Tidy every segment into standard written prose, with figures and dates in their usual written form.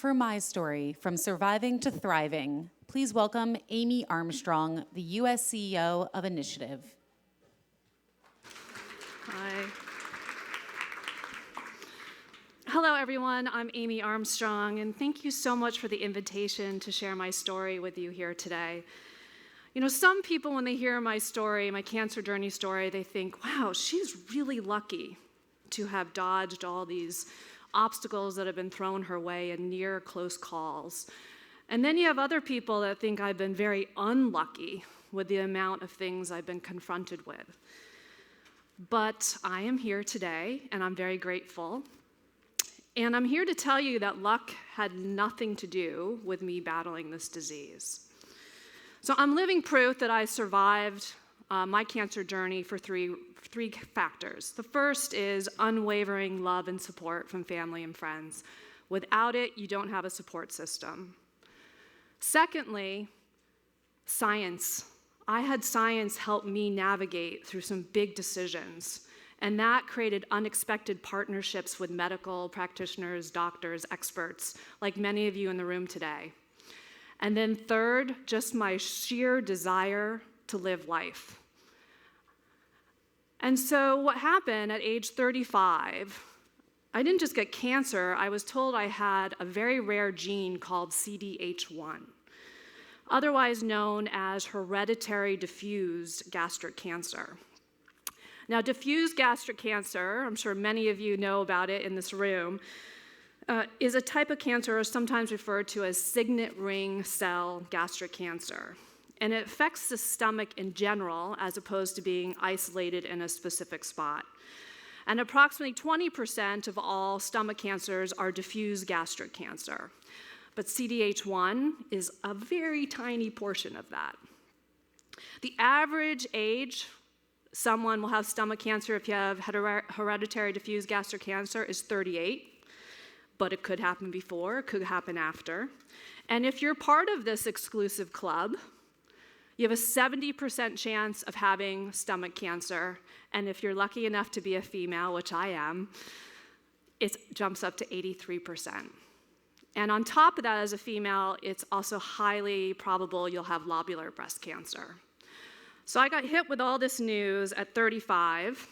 for my story, From Surviving to Thriving, please welcome Amy Armstrong, the U.S. CEO of Initiative. Hi. Hello, everyone. I'm Amy Armstrong, and thank you so much for the invitation to share my story with you here today. You know, some people, when they hear my story, my cancer journey story, they think, wow, she's really lucky to have dodged all these obstacles that have been thrown her way in near close calls. And then you have other people that think I've been very unlucky with the amount of things I've been confronted with. But I am here today, and I'm very grateful. And I'm here to tell you that luck had nothing to do with me battling this disease. So I'm living proof that I survived my cancer journey for three factors. The first is unwavering love and support from family and friends. Without it, you don't have a support system. Secondly, science. I had science help me navigate through some big decisions, and that created unexpected partnerships with medical practitioners, doctors, experts, like many of you in the room today. And then third, just my sheer desire to live life. And so what happened at age 35, I didn't just get cancer, I was told I had a very rare gene called CDH1, otherwise known as hereditary diffuse gastric cancer. Now, diffuse gastric cancer, I'm sure many of you know about it in this room, is a type of cancer sometimes referred to as signet ring cell gastric cancer. And it affects the stomach in general, as opposed to being isolated in a specific spot. And approximately 20% of all stomach cancers are diffuse gastric cancer. But CDH1 is a very tiny portion of that. The average age someone will have stomach cancer if you have hereditary diffuse gastric cancer is 38, but it could happen before, it could happen after. And if you're part of this exclusive club, you have a 70% chance of having stomach cancer, and if you're lucky enough to be a female, which I am, it jumps up to 83%. And on top of that, as a female, it's also highly probable you'll have lobular breast cancer. So I got hit with all this news at 35,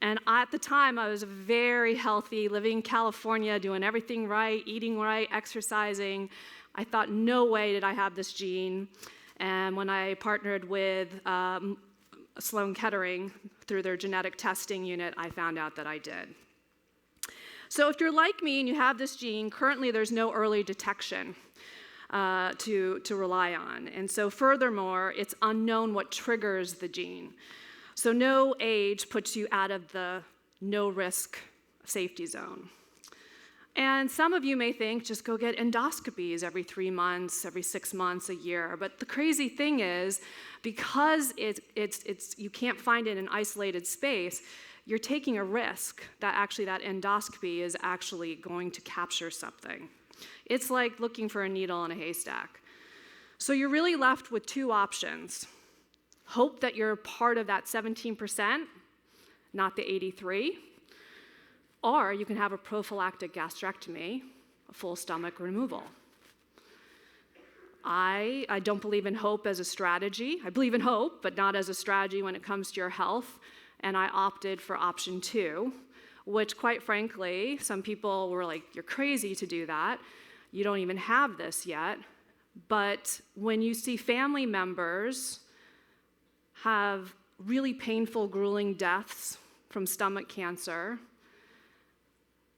and at the time I was very healthy, living in California, doing everything right, eating right, exercising. I thought, no way did I have this gene. And when I partnered with Sloan Kettering through their genetic testing unit, I found out that I did. So if you're like me and you have this gene, currently there's no early detection to rely on. And so furthermore, it's unknown what triggers the gene. So no age puts you out of the no-risk safety zone. And some of you may think, just go get endoscopies every 3 months, every 6 months, a year. But the crazy thing is, because you can't find it in an isolated space, you're taking a risk that actually that endoscopy is actually going to capture something. It's like looking for a needle in a haystack. So you're really left with two options. Hope that you're part of that 17%, not the 83%. Or you can have a prophylactic gastrectomy, a full stomach removal. I don't believe in hope as a strategy. I believe in hope, but not as a strategy when it comes to your health. And I opted for option 2, which quite frankly, some people were like, you're crazy to do that. You don't even have this yet. But when you see family members have really painful, grueling deaths from stomach cancer,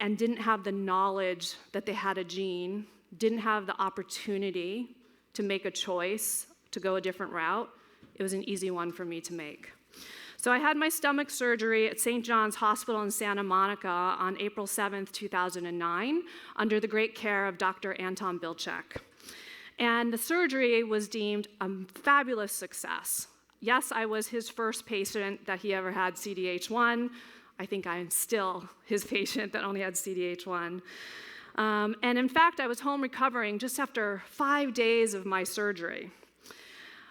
and didn't have the knowledge that they had a gene, didn't have the opportunity to make a choice to go a different route, it was an easy one for me to make. So I had my stomach surgery at St. John's Hospital in Santa Monica on April 7th, 2009, under the great care of Dr. Anton Bilchek. And the surgery was deemed a fabulous success. Yes, I was his first patient that he ever had CDH1. I think I'm still his patient that only had CDH1. And in fact, I was home recovering just after 5 days of my surgery.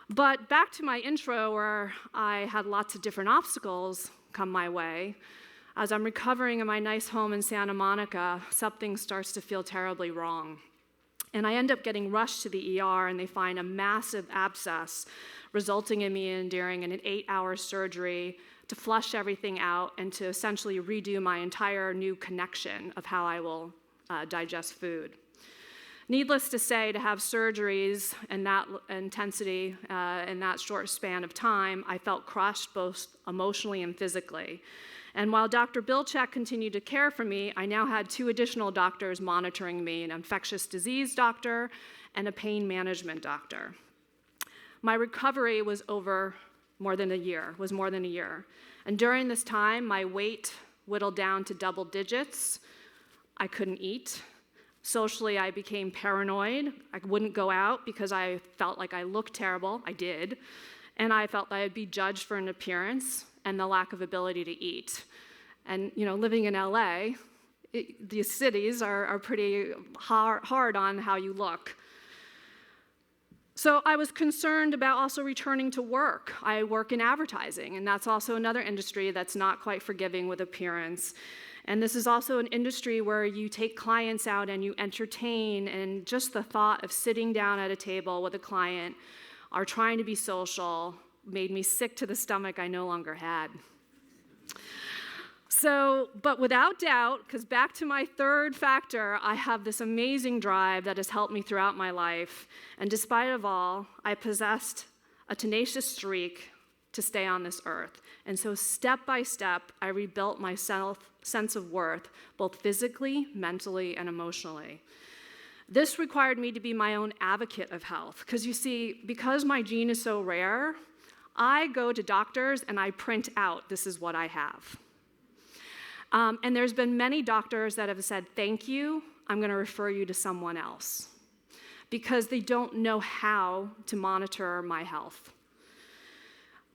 But back to my intro where I had lots of different obstacles come my way. As I'm recovering in my nice home in Santa Monica, something starts to feel terribly wrong. And I end up getting rushed to the ER, and they find a massive abscess, resulting in me enduring an 8-hour surgery to flush everything out and to essentially redo my entire new connection of how I will digest food. Needless to say, to have surgeries and that intensity in that short span of time, I felt crushed both emotionally and physically. And while Dr. Bilczek continued to care for me, I now had 2 additional doctors monitoring me, an infectious disease doctor and a pain management doctor. My recovery was more than a year. And during this time, my weight whittled down to double digits. I couldn't eat. Socially, I became paranoid. I wouldn't go out because I felt like I looked terrible. I did. And I felt that I'd be judged for an appearance and the lack of ability to eat. And, living in LA, these cities are pretty hard on how you look. So I was concerned about also returning to work. I work in advertising, and that's also another industry that's not quite forgiving with appearance. And this is also an industry where you take clients out and you entertain, and just the thought of sitting down at a table with a client or trying to be social made me sick to the stomach I no longer had. But without doubt, because back to my third factor, I have this amazing drive that has helped me throughout my life. And despite of all, I possessed a tenacious streak to stay on this earth. And so step by step, I rebuilt my sense of worth, both physically, mentally, and emotionally. This required me to be my own advocate of health. Because you see, because my gene is so rare, I go to doctors and I print out, this is what I have. And there's been many doctors that have said, thank you, I'm going to refer you to someone else, because they don't know how to monitor my health.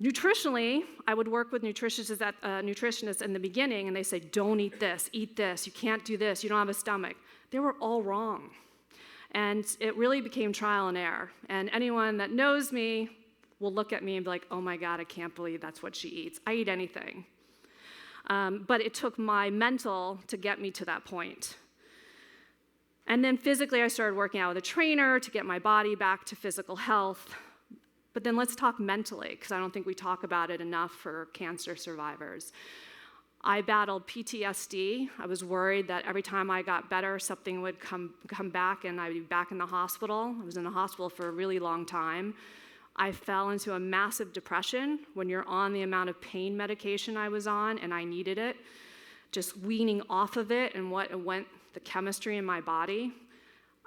Nutritionally, I would work with nutritionists in the beginning, and they say, don't eat this, you can't do this, you don't have a stomach. They were all wrong. And it really became trial and error. And anyone that knows me will look at me and be like, oh my God, I can't believe that's what she eats. I eat anything. But it took my mental to get me to that point. And then physically, I started working out with a trainer to get my body back to physical health. But then let's talk mentally, because I don't think we talk about it enough for cancer survivors. I battled PTSD. I was worried that every time I got better, something would come back and I'd be back in the hospital. I was in the hospital for a really long time. I fell into a massive depression when you're on the amount of pain medication I was on, and I needed it. Just weaning off of it and the chemistry in my body,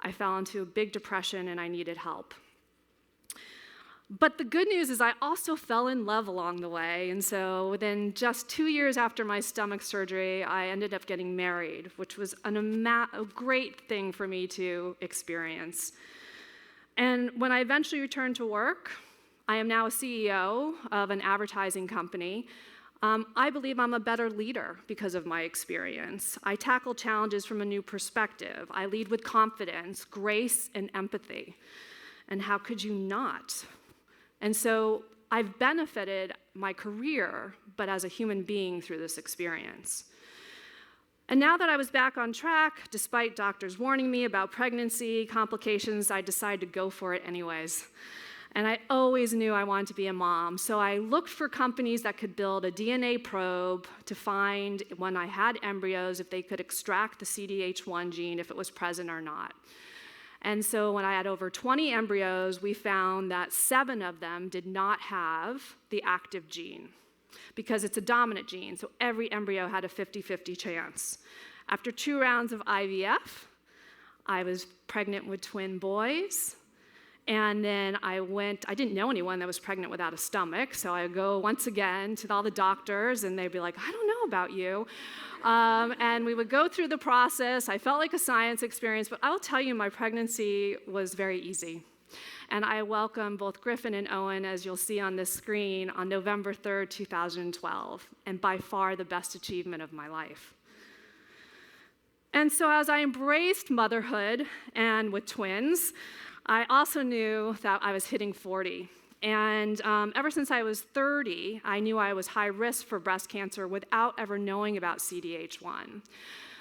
I fell into a big depression and I needed help. But the good news is I also fell in love along the way, and so within just 2 years after my stomach surgery, I ended up getting married, which was a great thing for me to experience. And when I eventually returned to work, I am now a CEO of an advertising company. I believe I'm a better leader because of my experience. I tackle challenges from a new perspective. I lead with confidence, grace, and empathy. And how could you not? And so I've benefited my career, but as a human being through this experience. And now that I was back on track, despite doctors warning me about pregnancy complications, I decided to go for it anyways. And I always knew I wanted to be a mom, so I looked for companies that could build a DNA probe to find, when I had embryos, if they could extract the CDH1 gene, if it was present or not. And so when I had over 20 embryos, we found that 7 of them did not have the active gene, because it's a dominant gene, so every embryo had a 50-50 chance. After 2 rounds of IVF, I was pregnant with twin boys, and then I didn't know anyone that was pregnant without a stomach, so I go once again to all the doctors, and they'd be like, I don't know about you. And we would go through the process. I felt like a science experience, but I'll tell you, my pregnancy was very easy. And I welcome both Griffin and Owen, as you'll see on this screen, on November 3rd, 2012, and by far the best achievement of my life. And so as I embraced motherhood and with twins, I also knew that I was hitting 40. And ever since I was 30, I knew I was high risk for breast cancer without ever knowing about CDH1.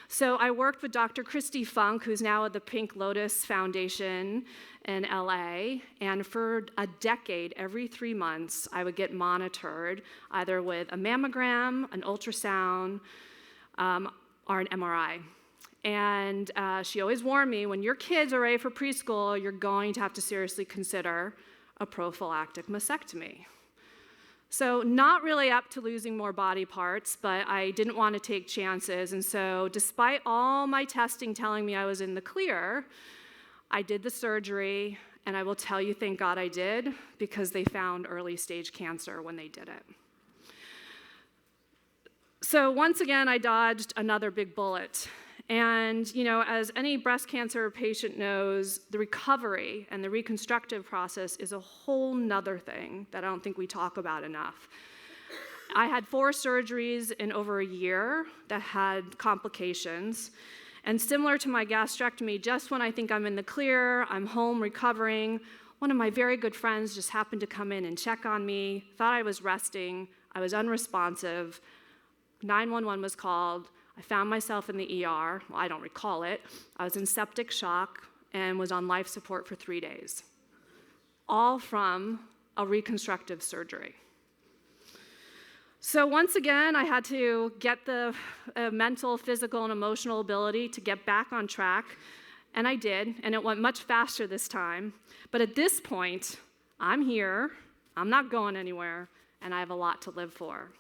So I worked with Dr. Christy Funk, who's now at the Pink Lotus Foundation in LA, and for a decade, every 3 months, I would get monitored either with a mammogram, an ultrasound, or an MRI. And she always warned me, when your kids are ready for preschool, you're going to have to seriously consider a prophylactic mastectomy. So not really up to losing more body parts, but I didn't want to take chances. And so despite all my testing telling me I was in the clear, I did the surgery, and I will tell you, thank God I did, because they found early stage cancer when they did it. So once again, I dodged another big bullet. And, as any breast cancer patient knows, the recovery and the reconstructive process is a whole nother thing that I don't think we talk about enough. I had 4 surgeries in over a year that had complications. And similar to my gastrectomy, just when I think I'm in the clear, I'm home recovering, one of my very good friends just happened to come in and check on me, thought I was resting, I was unresponsive, 911 was called. I found myself in the ER. Well, I don't recall it. I was in septic shock and was on life support for 3 days, all from a reconstructive surgery. So once again, I had to get the mental, physical, and emotional ability to get back on track, and I did, and it went much faster this time. But at this point, I'm here, I'm not going anywhere, and I have a lot to live for.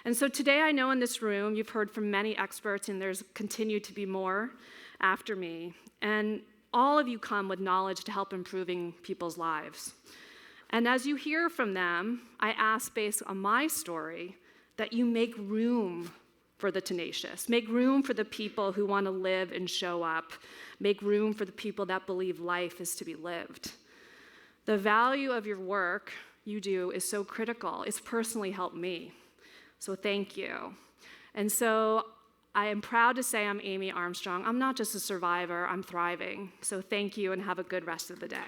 And so today I know in this room, you've heard from many experts, and there's continued to be more after me. And all of you come with knowledge to help improving people's lives. And as you hear from them, I ask, based on my story, that you make room for the tenacious, make room for the people who want to live and show up, make room for the people that believe life is to be lived. The value of your work you do is so critical. It's personally helped me. So thank you. And so I am proud to say I'm Amy Armstrong. I'm not just a survivor, I'm thriving. So thank you and have a good rest of the day.